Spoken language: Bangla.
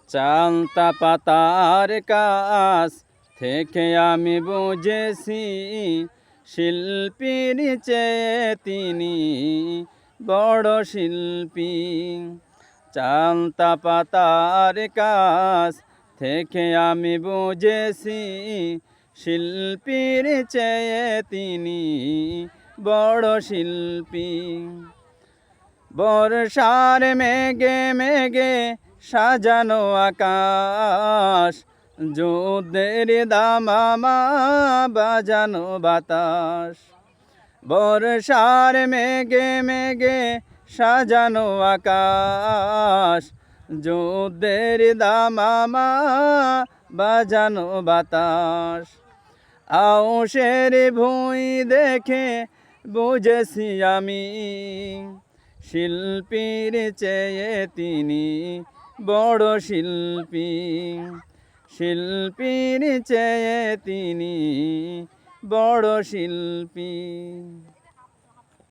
চালতা পাতার কাছ থেকে আমি বুঝেছি শিল্পীর চেয়ে তিনি বড় শিল্পী। চালতা পাতার কাছ থেকে আমি বুঝেছি শিল্পীর চেয়ে তিনি বড় শিল্পী। বর্ষার মেঘে মেঘে সাজানো আকাশ, যুদ্ধের দামামা বাজানো বাতাস। বর্ষার মেঘে মেঘে সাজানো আকাশ, যুদ্ধের দামামা বাজানো বাতাস। আউশের ভুঁই দেখে বুঝেছি আমি শিল্পীর চেয়ে তিনি বড় শিল্পী। শিল্পীর চেয়ে তিনি বড় শিল্পী।